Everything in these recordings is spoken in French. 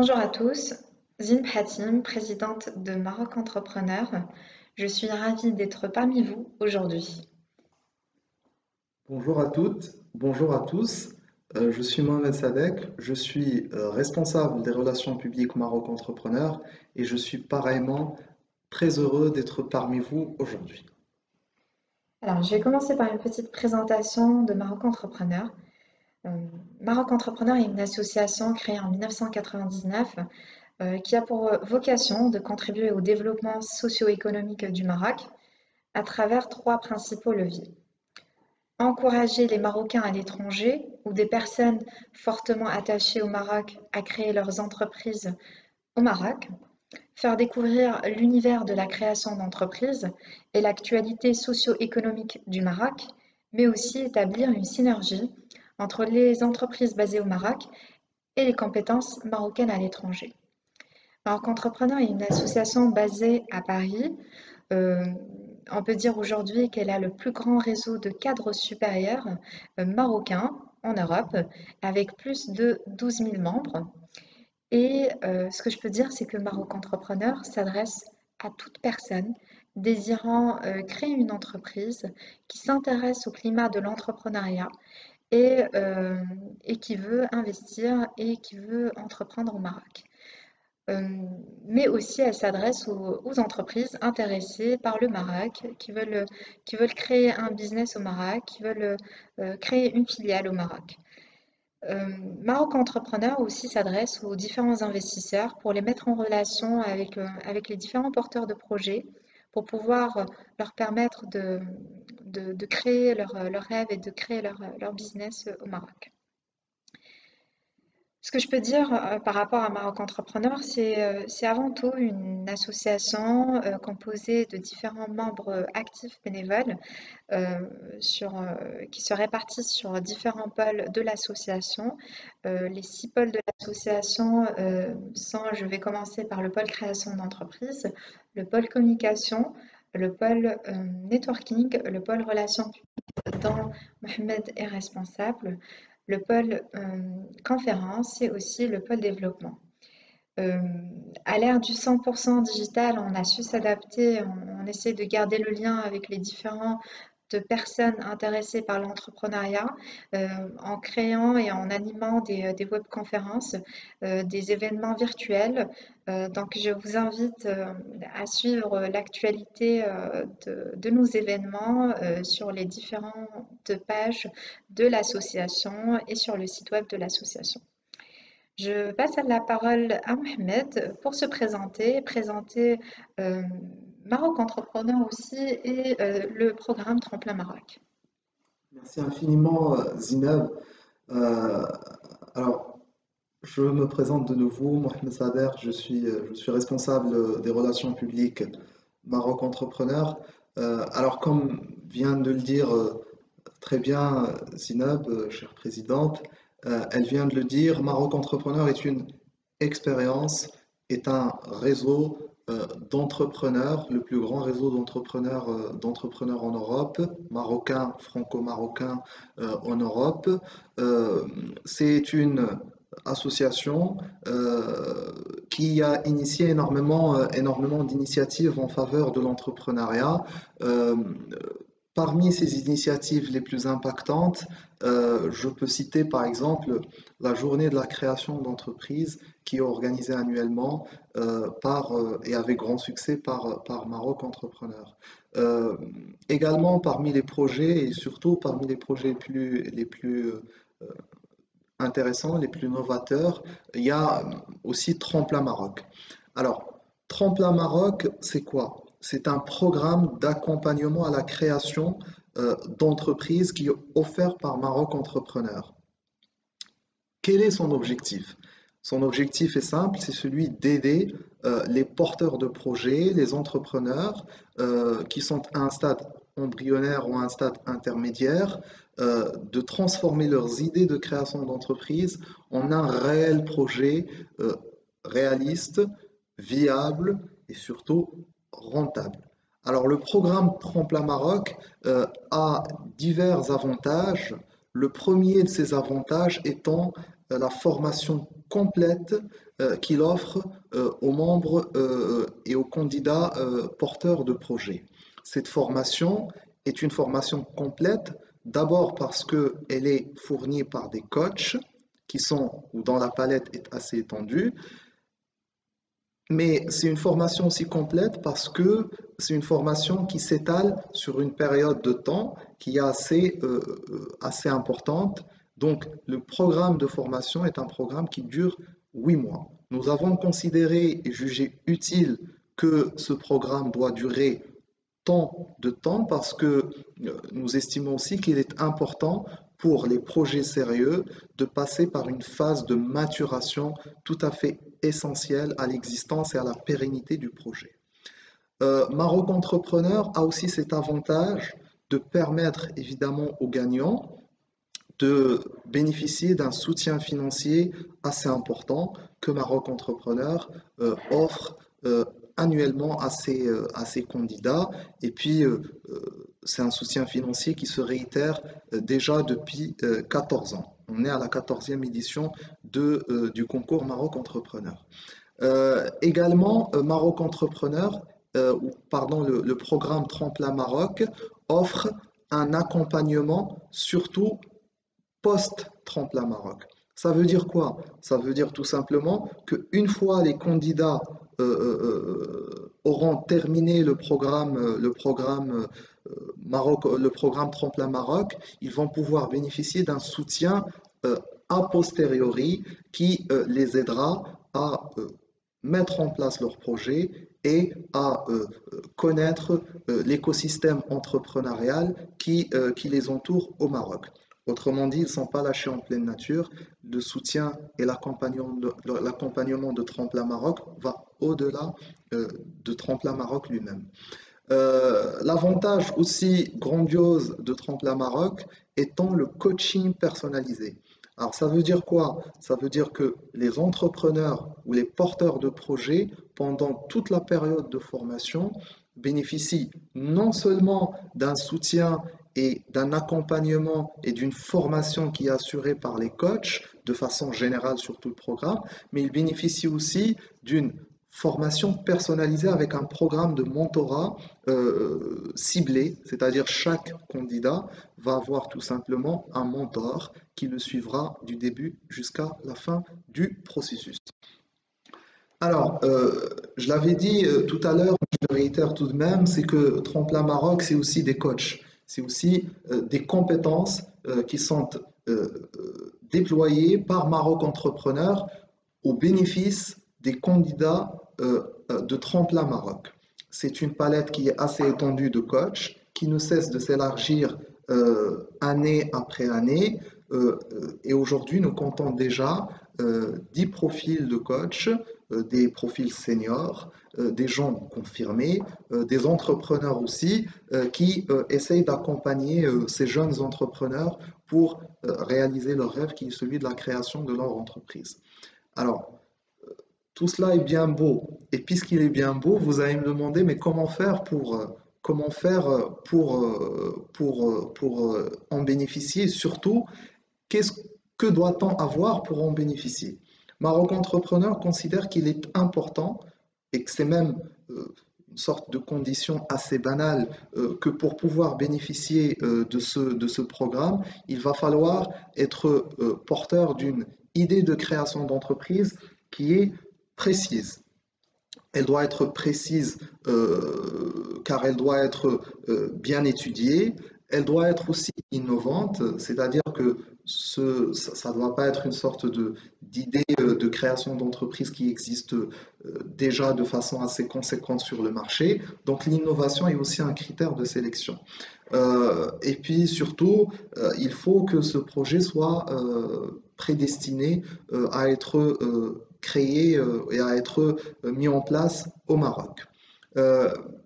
Bonjour à tous, Zine Hatim, présidente de Maroc Entrepreneur. Je suis ravie d'être parmi vous aujourd'hui. Bonjour à toutes, bonjour à tous. Je suis Mohamed Sadek, je suis responsable des relations publiques Maroc Entrepreneur et je suis pareillement très heureux d'être parmi vous aujourd'hui. Alors, je vais commencer par une petite présentation de Maroc Entrepreneur. Euh, Maroc Entrepreneur est une association créée en 1999 qui a pour vocation de contribuer au développement socio-économique du Maroc à travers trois principaux leviers. Encourager les Marocains à l'étranger ou des personnes fortement attachées au Maroc à créer leurs entreprises au Maroc, faire découvrir l'univers de la création d'entreprises et l'actualité socio-économique du Maroc, mais aussi établir une synergie entre les entreprises basées au Maroc et les compétences marocaines à l'étranger. Maroc Entrepreneur est une association basée à Paris. Euh, on peut dire aujourd'hui qu'elle a le plus grand réseau de cadres supérieurs marocains en Europe, avec plus de 12 000 membres. Et ce que je peux dire, c'est que Maroc Entrepreneur s'adresse à toute personne désirant créer une entreprise qui s'intéresse au climat de l'entrepreneuriat et qui veut investir et qui veut entreprendre au Maroc. Euh, mais aussi, elle s'adresse aux entreprises intéressées par le Maroc, qui veulent créer un business au Maroc, qui veulent créer une filiale au Maroc. Euh, Maroc Entrepreneur aussi s'adresse aux différents investisseurs pour les mettre en relation avec les différents porteurs de projets pour pouvoir leur permettre de créer leur rêve et de créer leur business au Maroc. Ce que je peux dire par rapport à Maroc Entrepreneur, c'est avant tout une association composée de différents membres actifs bénévoles euh, qui se répartissent sur différents pôles de l'association. Les 6 pôles de l'association sont, je vais commencer par le pôle création d'entreprise, le pôle communication, le pôle networking, le pôle relations publiques dont Mohamed est responsable, le pôle conférence et aussi le pôle développement. Euh, à l'ère du 100% digital, on a su s'adapter, on essaie de garder le lien avec les différentes personnes intéressées par l'entrepreneuriat en créant et en animant des webconférences, des événements virtuels. Donc, je vous invite à suivre l'actualité de nos événements sur les différentes pages de l'association et sur le site web de l'association. Je passe la parole à Mohamed pour se présenter euh, Maroc Entrepreneur aussi et le programme Tremplin Maroc. Merci infiniment Zineb. Euh, alors, je me présente de nouveau, Mohamed Sader, je suis responsable des relations publiques Maroc Entrepreneur. Alors, comme vient de le dire très bien, Zineb, chère présidente, elle vient de le dire, Maroc Entrepreneur est une expérience, est un réseau d'entrepreneurs, le plus grand réseau d'entrepreneurs en Europe, marocains, franco-marocains en Europe. Euh, c'est une association qui a initié énormément d'initiatives en faveur de l'entrepreneuriat. Euh, Parmi ces initiatives les plus impactantes, je peux citer par exemple la journée de la création d'entreprise qui est organisée annuellement et avec grand succès par Maroc Entrepreneur. Euh, Également parmi les projets et surtout parmi les projets les plus intéressants, les plus novateurs, il y a aussi Tremplin Maroc. Alors, Tremplin Maroc, c'est quoi? C'est un programme d'accompagnement à la création d'entreprises qui est offert par Maroc Entrepreneur. Quel est son objectif? Son objectif est simple, c'est celui d'aider les porteurs de projets, les entrepreneurs qui sont à un stade embryonnaire ou à un stade intermédiaire, de transformer leurs idées de création d'entreprise en un réel projet euh, réaliste, viable et surtout rentable. Alors le programme Tremplin Maroc a divers avantages. Le premier de ces avantages étant la formation complète qu'il offre aux membres et aux candidats porteurs de projets. Cette formation est une formation complète, d'abord parce qu'elle est fournie par des coachs qui sont, ou dont la palette est assez étendue, mais c'est une formation aussi complète parce que c'est une formation qui s'étale sur une période de temps qui est assez importante. Donc, le programme de formation est un programme qui dure 8 mois. Nous avons considéré et jugé utile que ce programme doit durer tant de temps parce que nous estimons aussi qu'il est important pour les projets sérieux de passer par une phase de maturation tout à fait essentielle à l'existence et à la pérennité du projet. Maroc Entrepreneur a aussi cet avantage de permettre évidemment aux gagnants de bénéficier d'un soutien financier assez important que Maroc Entrepreneur offre annuellement à ses candidats. Et puis, c'est un soutien financier qui se réitère déjà depuis 14 ans. On est à la 14e édition du concours Maroc Entrepreneur. Également, Maroc Entrepreneur, ou pardon, le programme Tremplin Maroc offre un accompagnement surtout post-tremplin Maroc. Ça veut dire quoi? Ça veut dire tout simplement qu'une fois les candidats auront terminé le programme Tremplin Maroc, ils vont pouvoir bénéficier d'un soutien a posteriori qui les aidera à mettre en place leur projet et à connaître l'écosystème entrepreneurial qui les entoure au Maroc. Autrement dit, ils ne sont pas lâchés en pleine nature. Le soutien et l'accompagnement de Tremplin Maroc va au-delà de Tremplin Maroc lui-même. L'avantage aussi grandiose de Tremplin Maroc étant le coaching personnalisé. Alors ça veut dire quoi? Ça veut dire que les entrepreneurs ou les porteurs de projets, pendant toute la période de formation, bénéficient non seulement d'un soutien et d'un accompagnement et d'une formation qui est assurée par les coachs de façon générale sur tout le programme, mais ils bénéficient aussi d'une formation personnalisée avec un programme de mentorat ciblé, c'est-à-dire chaque candidat va avoir tout simplement un mentor qui le suivra du début jusqu'à la fin du processus. Alors, je l'avais dit tout à l'heure, je le réitère tout de même, c'est que Tremplin Maroc, c'est aussi des coachs, c'est aussi des compétences qui sont déployées par Maroc Entrepreneur au bénéfice des candidats de Tremplin Maroc. C'est une palette qui est assez étendue de coachs, qui ne cesse de s'élargir année après année. Et aujourd'hui, nous comptons déjà 10 profils de coachs, des profils seniors, des gens confirmés, des entrepreneurs aussi, qui essayent d'accompagner ces jeunes entrepreneurs pour réaliser leur rêve qui est celui de la création de leur entreprise. Alors, tout cela est bien beau. Et puisqu'il est bien beau, vous allez me demander, mais comment faire pour en bénéficier? Surtout, que doit-on avoir pour en bénéficier? Maroc Entrepreneur considère qu'il est important et que c'est même une sorte de condition assez banale que pour pouvoir bénéficier de ce programme, il va falloir être porteur d'une idée de création d'entreprise qui est précise. Elle doit être précise car elle doit être bien étudiée. Elle doit être aussi innovante, c'est-à-dire que ça ne doit pas être une sorte d'idée de création d'entreprise qui existe déjà de façon assez conséquente sur le marché. Donc l'innovation est aussi un critère de sélection. Et puis surtout, il faut que ce projet soit prédestiné à être créé et à être mis en place au Maroc.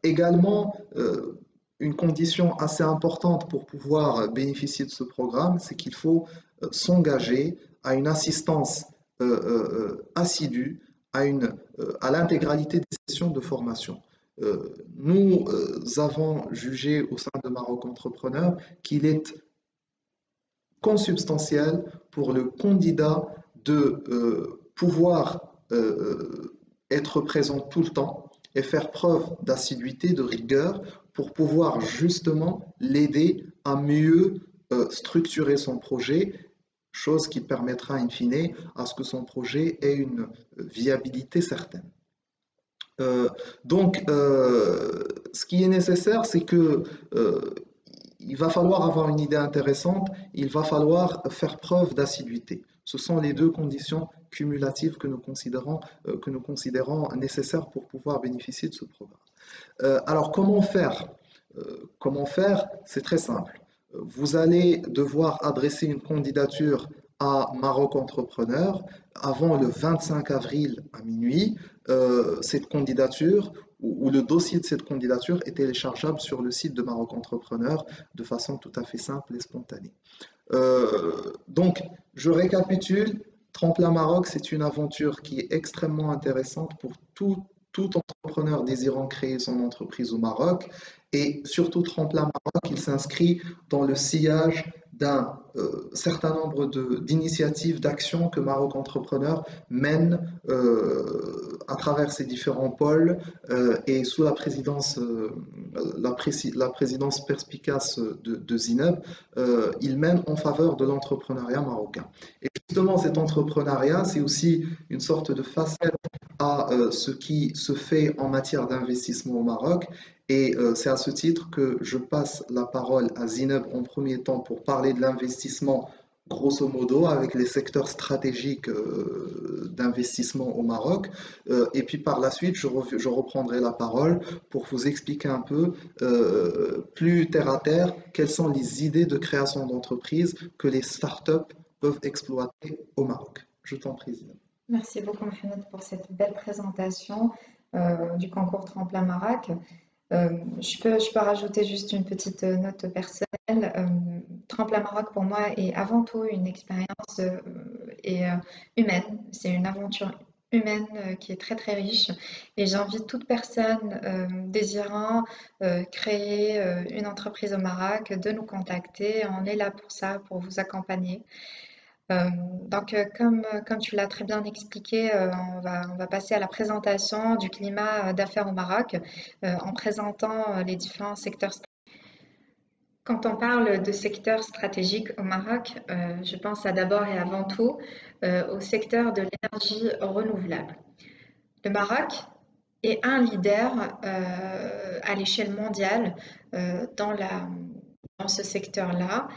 Également, une condition assez importante pour pouvoir bénéficier de ce programme, c'est qu'il faut s'engager à une assistance assidue à l'intégralité des sessions de formation. Nous avons jugé au sein de Maroc Entrepreneur qu'il est consubstantiel pour le candidat de pouvoir être présent tout le temps et faire preuve d'assiduité, de rigueur pour pouvoir justement l'aider à mieux structurer son projet, chose qui permettra in fine à ce que son projet ait une viabilité certaine. Euh, ce qui est nécessaire, c'est que il va falloir avoir une idée intéressante, il va falloir faire preuve d'assiduité. Ce sont les deux conditions cumulatives que nous considérons nécessaires pour pouvoir bénéficier de ce programme. Alors, comment faire? Comment faire? C'est très simple. Vous allez devoir adresser une candidature à Maroc Entrepreneur avant le 25 avril à minuit. Cette candidature ou le dossier de cette candidature est téléchargeable sur le site de Maroc Entrepreneur de façon tout à fait simple et spontanée. Donc, je récapitule. Tremplin Maroc, c'est une aventure qui est extrêmement intéressante pour tout entrepreneur désirant créer son entreprise au Maroc. Et surtout, Tremplin Maroc, il s'inscrit dans le sillage d'un certain nombre d'initiatives, d'actions que Maroc Entrepreneur mène à travers ses différents pôles et sous la présidence, la présidence perspicace de Zineb, il mène en faveur de l'entrepreneuriat marocain. Et justement, cet entrepreneuriat, c'est aussi une sorte de facette à ce qui se fait en matière d'investissement au Maroc. Et c'est à ce titre que je passe la parole à Zineb en premier temps pour parler de l'investissement grosso modo avec les secteurs stratégiques d'investissement au Maroc. Et puis par la suite, je reprendrai la parole pour vous expliquer un peu plus terre à terre quelles sont les idées de création d'entreprise que les startups peuvent exploiter au Maroc. Je t'en prie, Zineb. Merci beaucoup, Mohamed, pour cette belle présentation du concours Tremplin Maroc. Je peux rajouter juste une petite note personnelle. Tremplin Maroc, pour moi, est avant tout une expérience humaine. C'est une aventure humaine qui est très, très riche. Et j'invite toute personne désirant créer une entreprise au Maroc de nous contacter. On est là pour ça, pour vous accompagner. Comme tu l'as très bien expliqué, on va passer à la présentation du climat d'affaires au Maroc en présentant les différents secteurs. Quand on parle de secteurs stratégiques au Maroc, je pense d'abord et avant tout au secteur de l'énergie renouvelable. Le Maroc est un leader à l'échelle mondiale dans dans ce secteur-là.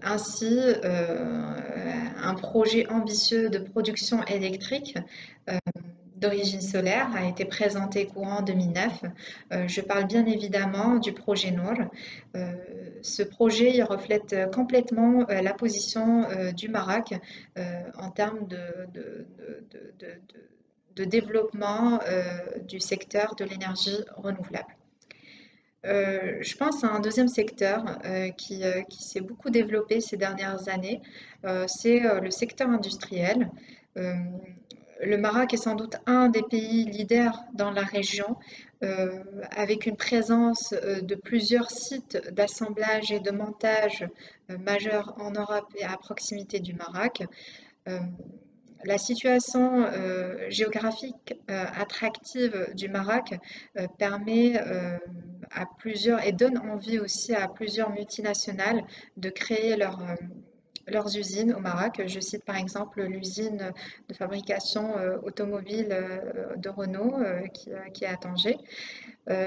Ainsi, un projet ambitieux de production électrique d'origine solaire a été présenté courant 2009. Je parle bien évidemment du projet Nour. Euh, Ce projet il reflète complètement la position du Maroc en termes de développement du secteur de l'énergie renouvelable. Je pense à un deuxième secteur qui s'est beaucoup développé ces dernières années, c'est le secteur industriel. Euh, le Maroc est sans doute un des pays leaders dans la région, avec une présence de plusieurs sites d'assemblage et de montage majeurs en Europe et à proximité du Maroc. Euh, la situation géographique attractive du Maroc permet à plusieurs et donne envie aussi à plusieurs multinationales de créer leurs usines au Maroc. Je cite par exemple l'usine de fabrication automobile de Renault qui est à Tanger.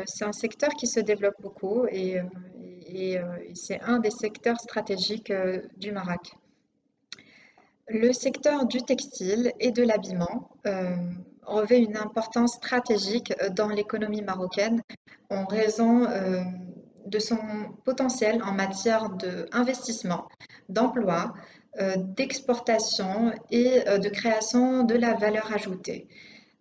C'est un secteur qui se développe beaucoup et c'est un des secteurs stratégiques du Maroc. Le secteur du textile et de l'habillement revêt une importance stratégique dans l'économie marocaine en raison de son potentiel en matière d'investissement, d'emploi, d'exportation et de création de la valeur ajoutée.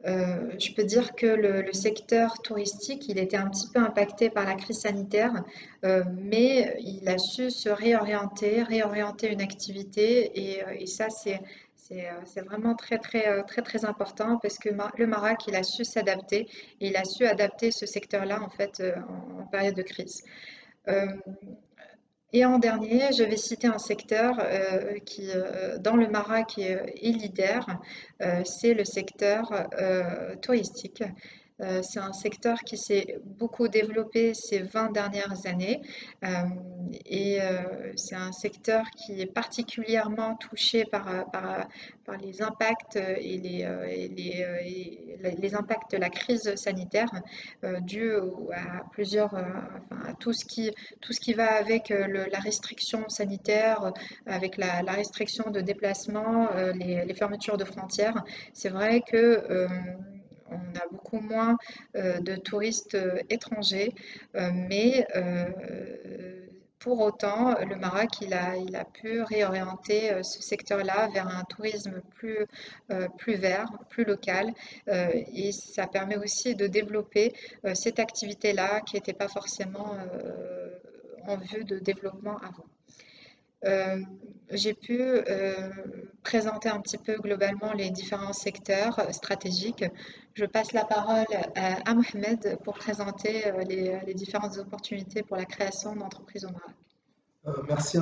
Je peux dire que le secteur touristique, il était un petit peu impacté par la crise sanitaire, mais il a su se réorienter une activité et ça, c'est vraiment très important parce que le Maroc, il a su s'adapter et il a su adapter ce secteur-là en fait en période de crise. Euh, Et en dernier, je vais citer un secteur qui, dans le Maroc, est leader. C'est le secteur touristique. C'est un secteur qui s'est beaucoup développé ces 20 dernières années euh, c'est un secteur qui est particulièrement touché par les impacts les impacts de la crise sanitaire due à enfin, à tout ce qui va avec la restriction sanitaire, avec la restriction de déplacement, les fermetures de frontières. C'est vrai que on a beaucoup moins de touristes étrangers, mais pour autant, le Maroc, il a pu réorienter ce secteur-là vers un tourisme plus vert, plus local, et ça permet aussi de développer cette activité-là qui n'était pas forcément en vue de développement avant. Euh, j'ai pu présenter un petit peu globalement les différents secteurs stratégiques. Je passe la parole à Mohamed pour présenter les différentes opportunités pour la création d'entreprises au Maroc. Merci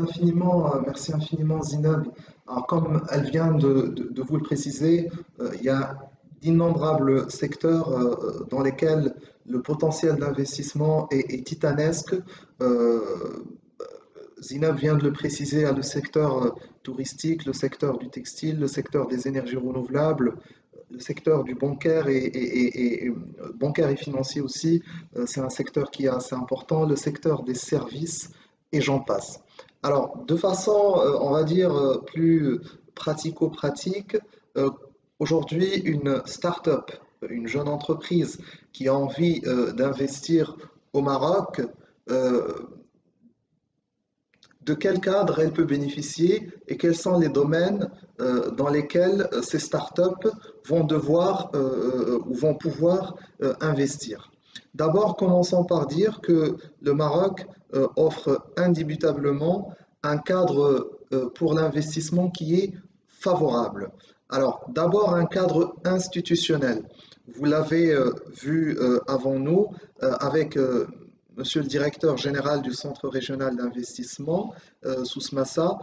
infiniment Zinab. Alors, comme elle vient de vous le préciser, il y a d'innombrables secteurs dans lesquels le potentiel d'investissement est titanesque. Euh, Zinab vient de le préciser, il y a le secteur touristique, le secteur du textile, le secteur des énergies renouvelables, le secteur du bancaire bancaire et financier aussi, c'est un secteur qui est assez important, le secteur des services et j'en passe. Alors, de façon, on va dire, plus pratico-pratique, euh, aujourd'hui, une start-up, une jeune entreprise qui a envie d'investir au Maroc, euh, de quel cadre elle peut bénéficier et quels sont les domaines dans lesquels ces startups vont devoir ou vont pouvoir investir. D'abord, commençons par dire que le Maroc offre indubitablement un cadre pour l'investissement qui est favorable. Alors, d'abord, un cadre institutionnel. Vous l'avez vu avant nous avec Monsieur le directeur général du Centre régional d'investissement, Sousmassa,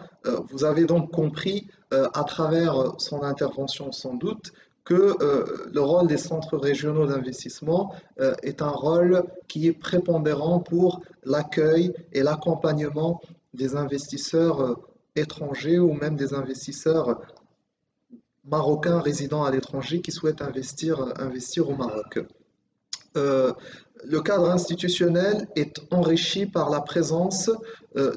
vous avez donc compris à travers son intervention sans doute que le rôle des centres régionaux d'investissement est un rôle qui est prépondérant pour l'accueil et l'accompagnement des investisseurs étrangers ou même des investisseurs marocains résidant à l'étranger qui souhaitent investir au Maroc. Euh, le cadre institutionnel est enrichi par la présence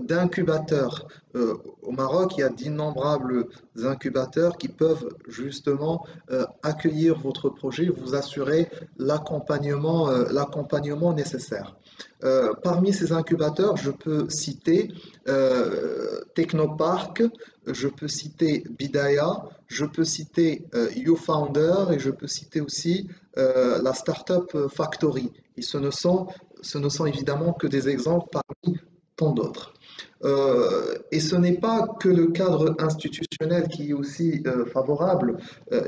d'incubateurs. Au Maroc, il y a d'innombrables incubateurs qui peuvent justement accueillir votre projet, vous assurer l'accompagnement nécessaire. Parmi ces incubateurs, je peux citer Technopark, je peux citer Bidaya, je peux citer YouFounder et je peux citer aussi la Startup Factory. Et ce ne sont évidemment que des exemples parmi tant d'autres. Et ce n'est pas que le cadre institutionnel qui est aussi favorable.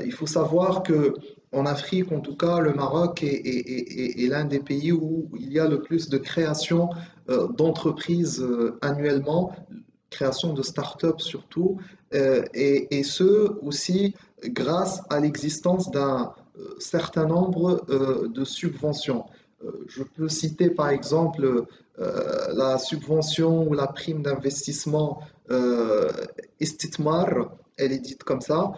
Il faut savoir que en Afrique, en tout cas, le Maroc est l'un des pays où il y a le plus de création d'entreprises annuellement, création de start-up surtout, et ce aussi grâce à l'existence d'un certain nombre de subventions. Je peux citer par exemple la subvention ou la prime d'investissement Istithmar, elle est dite comme ça,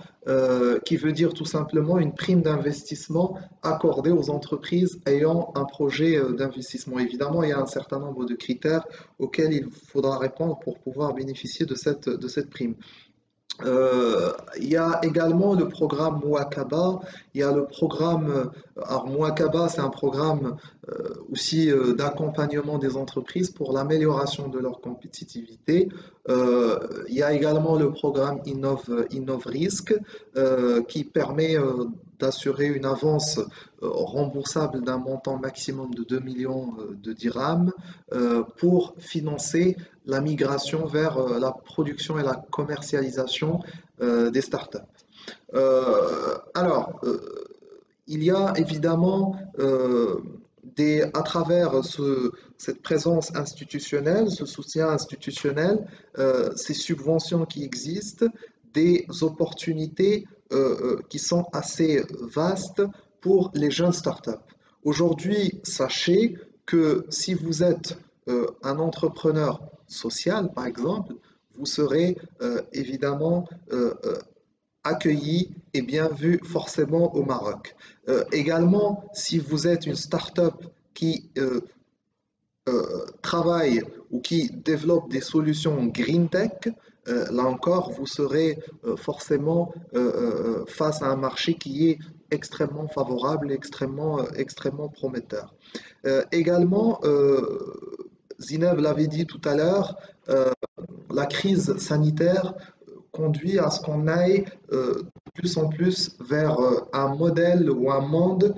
qui veut dire tout simplement une prime d'investissement accordée aux entreprises ayant un projet d'investissement. Évidemment, il y a un certain nombre de critères auxquels il faudra répondre pour pouvoir bénéficier de cette prime. Il y a également le programme Mouakaba. Il y a le programme, alors Mouakaba, c'est un programme aussi d'accompagnement des entreprises pour l'amélioration de leur compétitivité. Il y a également le programme Innov Risk qui permet d'assurer une avance remboursable d'un montant maximum de 2 millions de dirhams pour financer la migration vers la production et la commercialisation des startups. Alors, il y a évidemment à travers cette présence institutionnelle, ce soutien institutionnel, ces subventions qui existent, des opportunités qui sont assez vastes pour les jeunes startups. Aujourd'hui, sachez que si vous êtes un entrepreneur social, par exemple, vous serez évidemment accueilli et bien vu forcément au Maroc. Également, si vous êtes une start-up qui travaille ou qui développe des solutions green tech, là encore, vous serez forcément face à un marché qui est extrêmement favorable, extrêmement prometteur. Également, Zineb l'avait dit tout à l'heure, la crise sanitaire conduit à ce qu'on aille de plus en plus vers un modèle ou un monde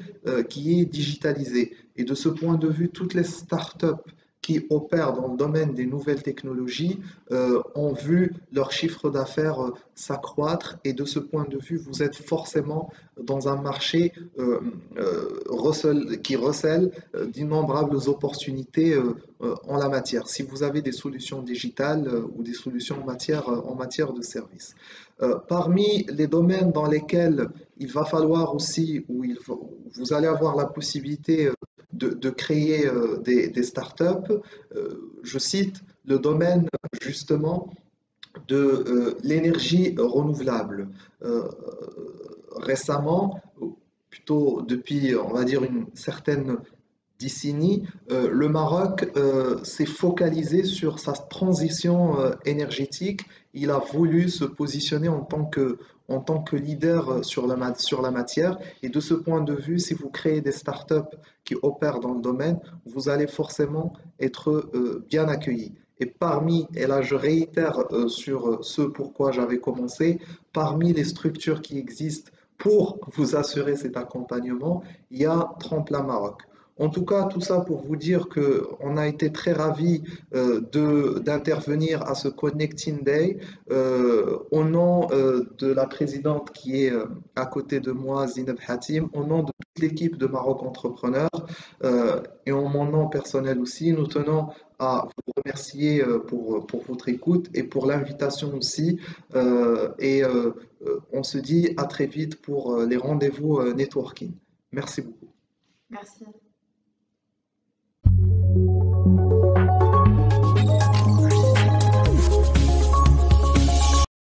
qui est digitalisé. Et de ce point de vue, toutes les startups qui opèrent dans le domaine des nouvelles technologies ont vu leur chiffre d'affaires s'accroître. Et de ce point de vue, vous êtes forcément dans un marché qui recèle d'innombrables opportunités en la matière, si vous avez des solutions digitales ou des solutions en matière de services. Parmi les domaines dans lesquels il va falloir aussi, vous allez avoir la possibilité de créer des startups, je cite le domaine justement de l'énergie renouvelable. Récemment, plutôt depuis, on va dire, une certaine décennie, le Maroc s'est focalisé sur sa transition énergétique. Il a voulu se positionner en tant que leader sur la matière. Et de ce point de vue, si vous créez des startups qui opèrent dans le domaine, vous allez forcément être bien accueillis. Et là je réitère sur ce pourquoi j'avais commencé, parmi les structures qui existent pour vous assurer cet accompagnement, il y a Tremplin Maroc. En tout cas, tout ça pour vous dire qu'on a été très ravis d'intervenir à ce Connecting Day au nom de la présidente qui est à côté de moi, Zineb Hatim, au nom de toute l'équipe de Maroc Entrepreneurs et en mon nom personnel aussi. Nous tenons à vous remercier pour votre écoute et pour l'invitation aussi. On se dit à très vite pour les rendez-vous networking. Merci beaucoup. Merci.